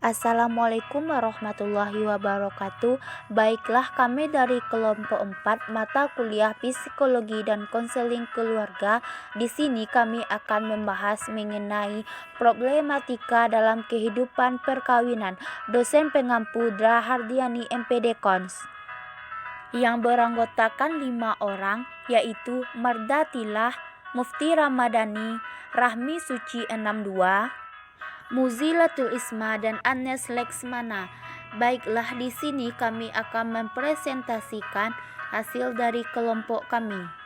Assalamualaikum warahmatullahi wabarakatuh. Baiklah, kami dari kelompok 4 mata kuliah Psikologi dan Konseling Keluarga. Di sini kami akan membahas mengenai problematika dalam kehidupan perkawinan. Dosen pengampu Dra Hardiani MPD Kons yang beranggotakan 5 orang, yaitu Mardatilah, Mufti Ramadhani, Rahmi Suci 62, Muzilatul Isma, dan Anes Leksmana. Baiklah, di sini kami akan mempresentasikan hasil dari kelompok kami.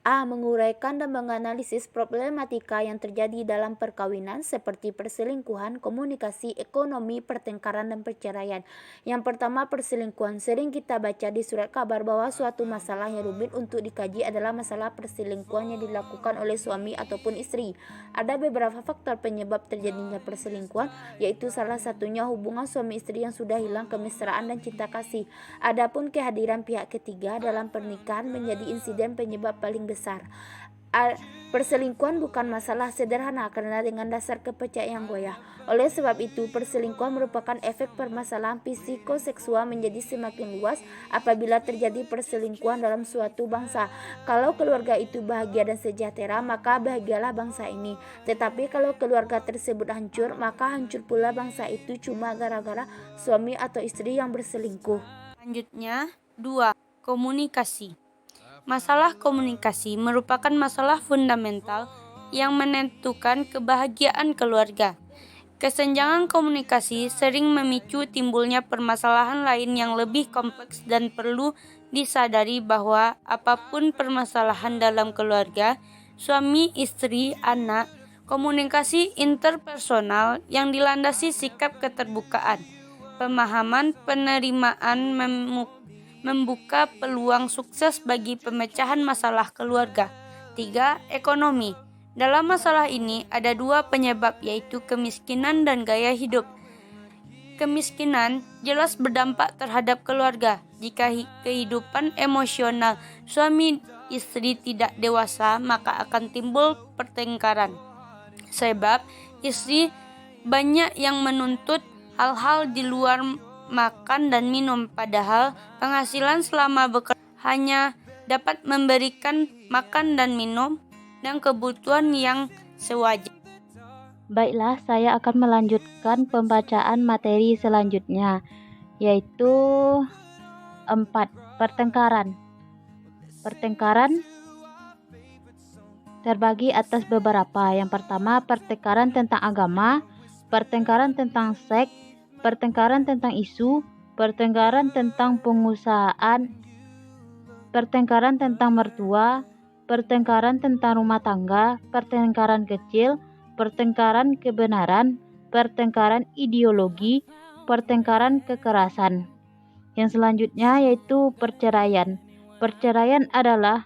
A. Menguraikan dan menganalisis problematika yang terjadi dalam perkawinan seperti perselingkuhan, komunikasi, ekonomi, pertengkaran, dan perceraian. Yang pertama, perselingkuhan. Sering kita baca di surat kabar bahwa suatu masalah yang rumit untuk dikaji adalah masalah perselingkuhan yang dilakukan oleh suami ataupun istri. Ada beberapa faktor penyebab terjadinya perselingkuhan, yaitu salah satunya hubungan suami istri yang sudah hilang kemesraan dan cinta kasih. Adapun kehadiran pihak ketiga dalam pernikahan menjadi insiden penyebab paling besar. Perselingkuhan bukan masalah sederhana karena dengan dasar kepercayaan goyah. Oleh sebab itu, perselingkuhan merupakan efek permasalahan psikoseksual menjadi semakin luas apabila terjadi perselingkuhan dalam suatu bangsa. Kalau keluarga itu bahagia dan sejahtera, maka bahagialah bangsa ini. Tetapi kalau keluarga tersebut hancur, maka hancur pula bangsa itu cuma gara-gara suami atau istri yang berselingkuh. Selanjutnya, 2. Komunikasi. Masalah komunikasi merupakan masalah fundamental yang menentukan kebahagiaan keluarga. Kesenjangan komunikasi sering memicu timbulnya permasalahan lain yang lebih kompleks dan perlu disadari bahwa apapun permasalahan dalam keluarga, suami, istri, anak, komunikasi interpersonal yang dilandasi sikap keterbukaan, pemahaman, penerimaan membuka peluang sukses bagi pemecahan masalah keluarga. 3. Ekonomi. Dalam masalah ini ada 2 penyebab, yaitu kemiskinan dan gaya hidup. Kemiskinan jelas berdampak terhadap keluarga. Jika kehidupan emosional suami istri tidak dewasa, maka akan timbul pertengkaran. Sebab istri banyak yang menuntut hal-hal di luar makan dan minum, padahal penghasilan selama bekerja hanya dapat memberikan makan dan minum dan kebutuhan yang sewajarnya. Baiklah, saya akan melanjutkan pembacaan materi selanjutnya, yaitu 4. Pertengkaran. Pertengkaran terbagi atas beberapa. Yang pertama, pertengkaran tentang agama, pertengkaran tentang seks, pertengkaran tentang isu, pertengkaran tentang pengusahaan, pertengkaran tentang mertua, pertengkaran tentang rumah tangga, pertengkaran kecil, pertengkaran kebenaran, pertengkaran ideologi, pertengkaran kekerasan. Yang selanjutnya yaitu perceraian. Perceraian adalah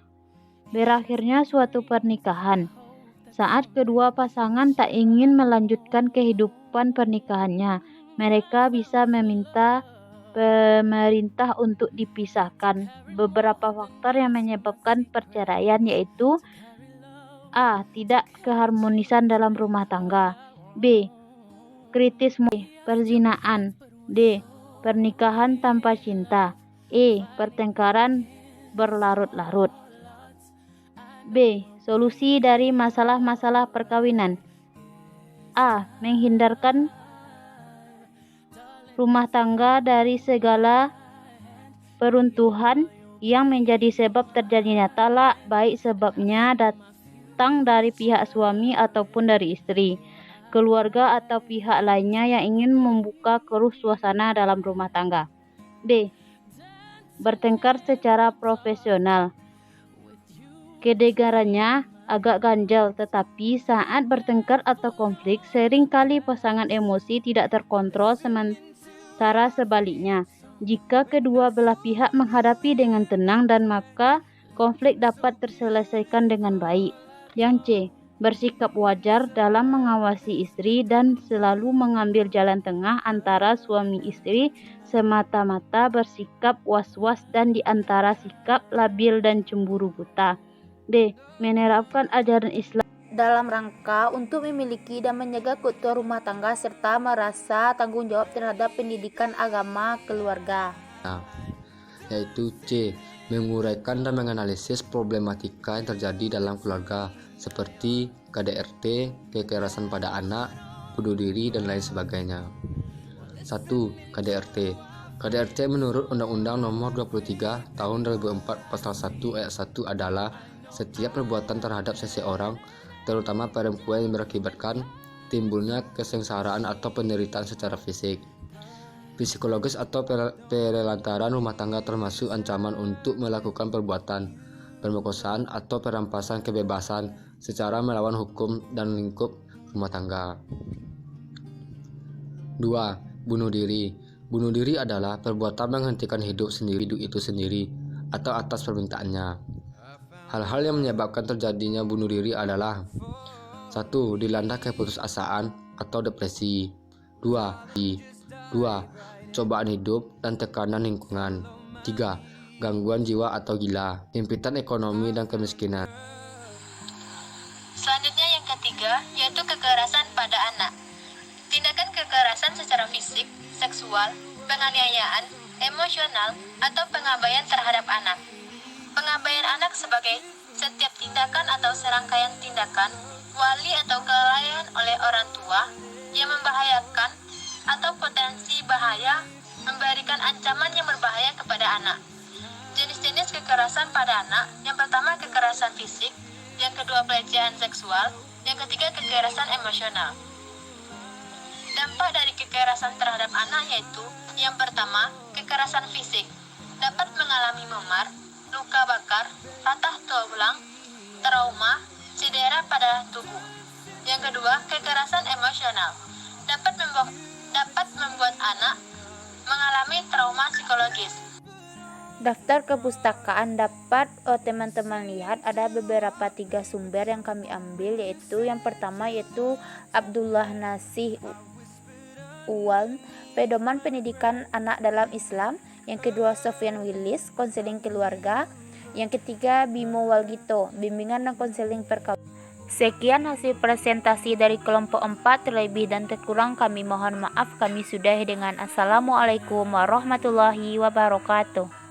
berakhirnya suatu pernikahan saat kedua pasangan tak ingin melanjutkan kehidupan pernikahannya. Mereka bisa meminta pemerintah untuk dipisahkan. Beberapa faktor yang menyebabkan perceraian yaitu A. Tidak keharmonisan dalam rumah tangga. B. Kritis perzinaan. D. Pernikahan tanpa cinta. E. Pertengkaran berlarut-larut. B. Solusi dari masalah-masalah perkawinan. A. Menghindarkan rumah tangga dari segala peruntuhan yang menjadi sebab terjadinya talak, baik sebabnya datang dari pihak suami ataupun dari istri, keluarga atau pihak lainnya yang ingin membuka keruh suasana dalam rumah tangga. B. Bertengkar secara profesional. Kedengarannya agak ganjal, tetapi saat bertengkar atau konflik, seringkali pasangan emosi tidak terkontrol, sementara sebaliknya, jika kedua belah pihak menghadapi dengan tenang dan maka konflik dapat terselesaikan dengan baik. Yang C. Bersikap wajar dalam mengawasi istri dan selalu mengambil jalan tengah antara suami istri, semata-mata bersikap was-was dan di antara sikap labil dan cemburu buta. D. Menerapkan ajaran Islam dalam rangka untuk memiliki dan menjaga keutuhan rumah tangga serta merasa tanggung jawab terhadap pendidikan agama keluarga. Yaitu C. Menguraikan dan menganalisis problematika yang terjadi dalam keluarga seperti KDRT, kekerasan pada anak, bunuh diri, dan lain sebagainya. 1. KDRT. KDRT menurut Undang-Undang Nomor 23 Tahun 2004 Pasal 1 Ayat 1 adalah setiap perbuatan terhadap seseorang, terutama perempuan, yang berakibatkan timbulnya kesengsaraan atau penderitaan secara fisik, psikologis atau penelantaran rumah tangga, termasuk ancaman untuk melakukan perbuatan pemerkosaan atau perampasan kebebasan secara melawan hukum dan lingkup rumah tangga. 2. Bunuh diri. Bunuh diri adalah perbuatan menghentikan hidup itu sendiri atau atas permintaannya. Hal-hal yang menyebabkan terjadinya bunuh diri adalah 1. Dilanda keputusasaan atau depresi. 2. Cobaan hidup dan tekanan lingkungan. 3. Gangguan jiwa atau gila, himpitan ekonomi dan kemiskinan. Selanjutnya yang ketiga, yaitu kekerasan pada anak. Tindakan kekerasan secara fisik, seksual, penganiayaan, emosional, atau pengabaian terhadap anak. Pengabaian anak sebagai setiap tindakan atau serangkaian tindakan, wali atau kelalaian oleh orang tua yang membahayakan atau potensi bahaya, memberikan ancaman yang berbahaya kepada anak. Jenis-jenis kekerasan pada anak, yang pertama kekerasan fisik, yang kedua pelecehan seksual, yang ketiga kekerasan emosional. Dampak dari kekerasan terhadap anak yaitu, yang pertama, kekerasan fisik, dapat mengalami memar, luka bakar, patah tulang, trauma, cedera pada tubuh. Yang kedua, kekerasan emosional, dapat membuat anak mengalami trauma psikologis. Daftar kepustakaan dapat teman-teman lihat ada beberapa 3 sumber yang kami ambil, yaitu yang pertama yaitu Abdullah Nasih Uwal, Pedoman Pendidikan Anak dalam Islam. Yang kedua Sofyan Willis, Konseling Keluarga. Yang ketiga Bimo Walgito, Bimbingan dan Konseling Perkawinan. Sekian hasil presentasi dari kelompok 4, terlebih dan terkurang kami mohon maaf. Kami sudahi dengan Assalamualaikum warahmatullahi wabarakatuh.